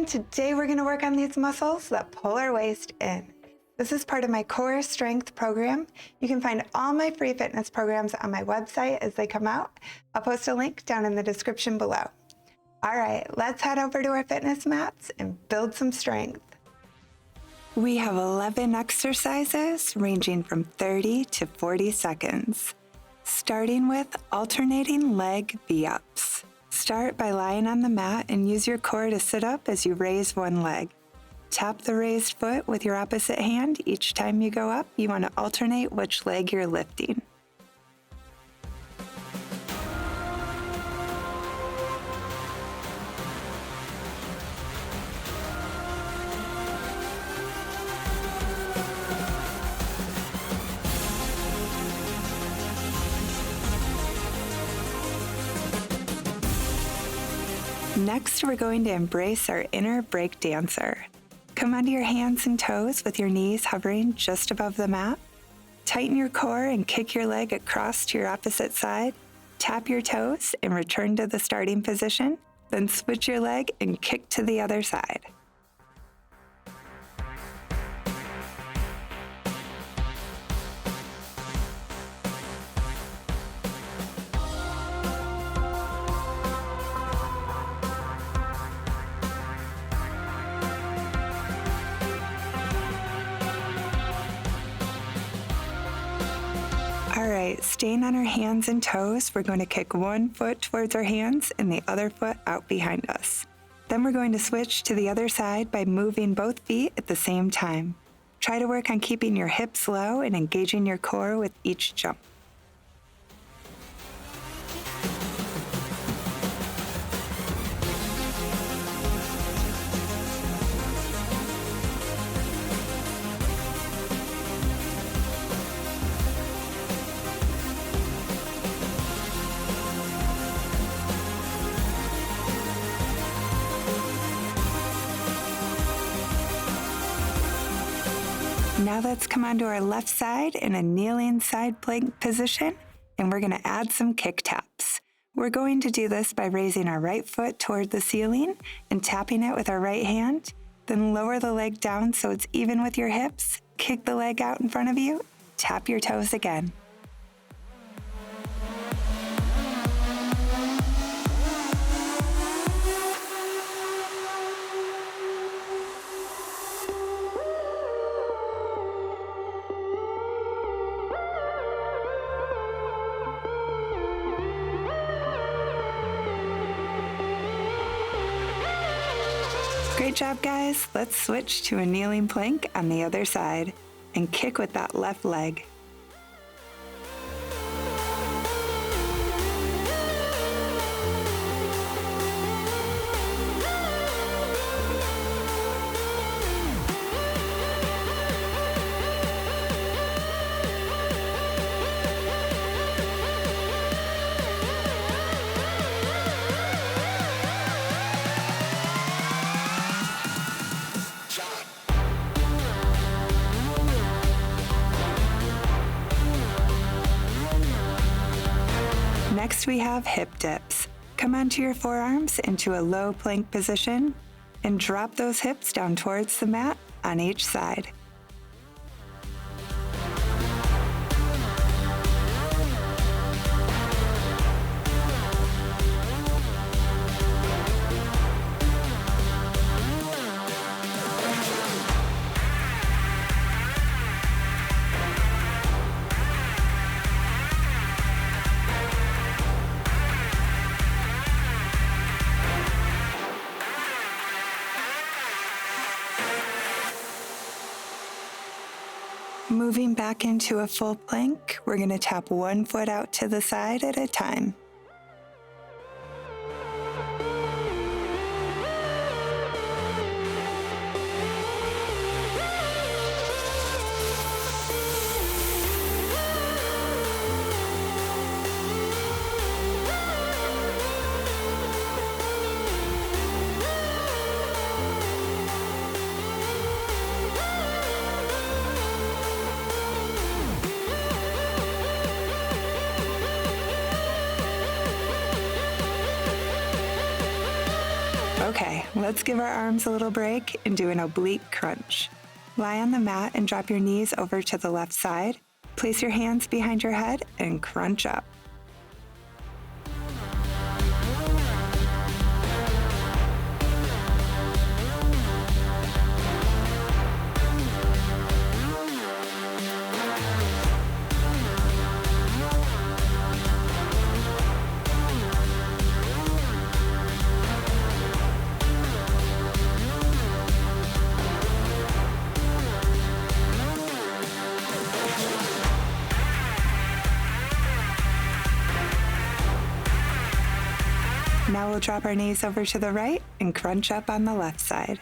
Today we're going to work on these muscles that pull our waist in. This is part of my core strength program. You can find all my free fitness programs on my website as they come out. I'll post a link down in the description below. All right, let's head over to our fitness mats and build some strength. We have 11 exercises ranging from 30 to 40 seconds. Starting with alternating leg V-Ups. Start by lying on the mat and use your core to sit up as you raise one leg. Tap the raised foot with your opposite hand each time you go up. You want to alternate which leg you're lifting. Next, we're going to embrace our inner break dancer. Come onto your hands and toes with your knees hovering just above the mat. Tighten your core and kick your leg across to your opposite side. Tap your toes and return to the starting position. Then switch your leg and kick to the other side. All right, staying on our hands and toes, we're going to kick one foot towards our hands and the other foot out behind us. Then we're going to switch to the other side by moving both feet at the same time. Try to work on keeping your hips low and engaging your core with each jump. Now let's come onto our left side in a kneeling side plank position, and we're going to add some kick taps. We're going to do this by raising our right foot toward the ceiling and tapping it with our right hand, then lower the leg down so it's even with your hips, kick the leg out in front of you, tap your toes again. Great job, guys. Let's switch to a kneeling plank on the other side and kick with that left leg. Next, we have hip dips. Come onto your forearms into a low plank position and drop those hips down towards the mat on each side. Moving back into a full plank, we're going to tap one foot out to the side at a time. Okay, let's give our arms a little break and do an oblique crunch. Lie on the mat and drop your knees over to the left side. Place your hands behind your head and crunch up. Now we'll drop our knees over to the right and crunch up on the left side.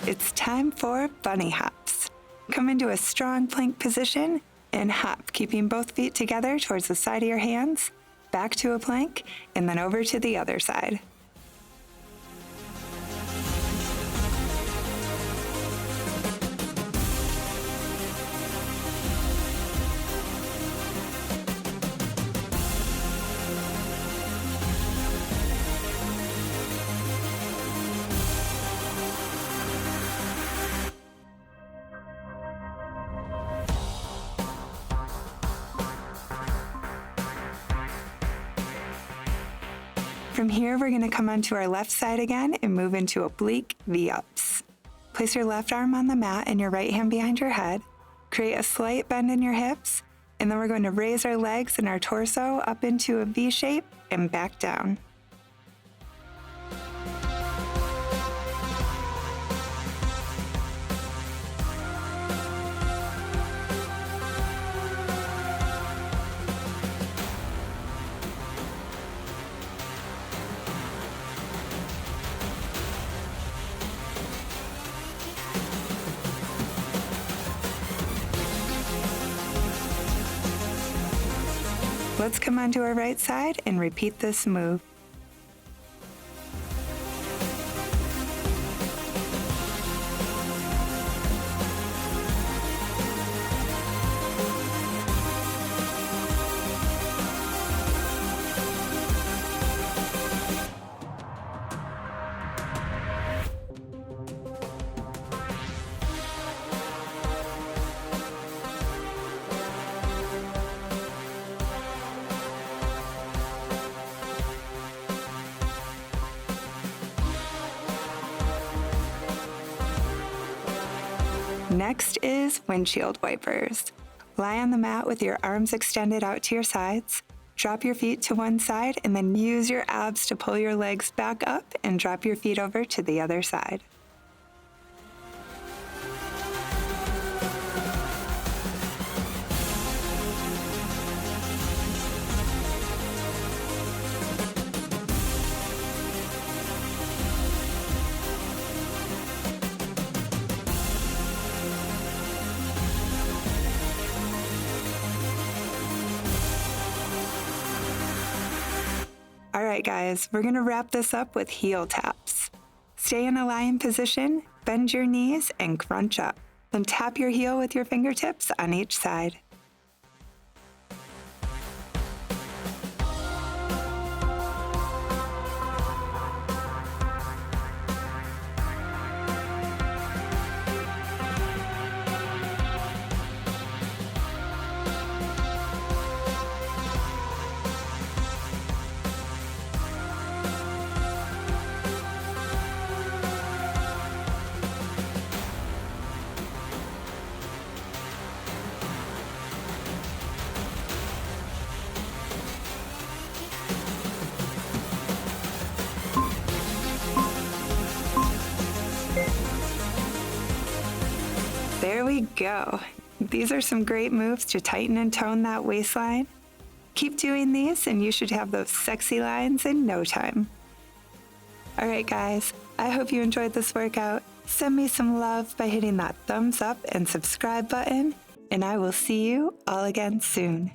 It's time for bunny hops. Come into a strong plank position and hop, keeping both feet together towards the side of your hands, back to a plank, and then over to the other side. From here, we're going to come onto our left side again and move into Oblique V-Ups. Place your left arm on the mat and your right hand behind your head. Create a slight bend in your hips, and then we're going to raise our legs and our torso up into a V shape and back down. Let's come onto our right side and repeat this move. Next is Windshield Wipers. Lie on the mat with your arms extended out to your sides. Drop your feet to one side and then use your abs to pull your legs back up and drop your feet over to the other side. All right, guys, we're going to wrap this up with heel taps. Stay in a lion position, bend your knees, and crunch up. Then tap your heel with your fingertips on each side. There we go. These are some great moves to tighten and tone that waistline. Keep doing these and you should have those sexy lines in no time. All right, guys, I hope you enjoyed this workout. Send me some love by hitting that thumbs up and subscribe button, and I will see you all again soon.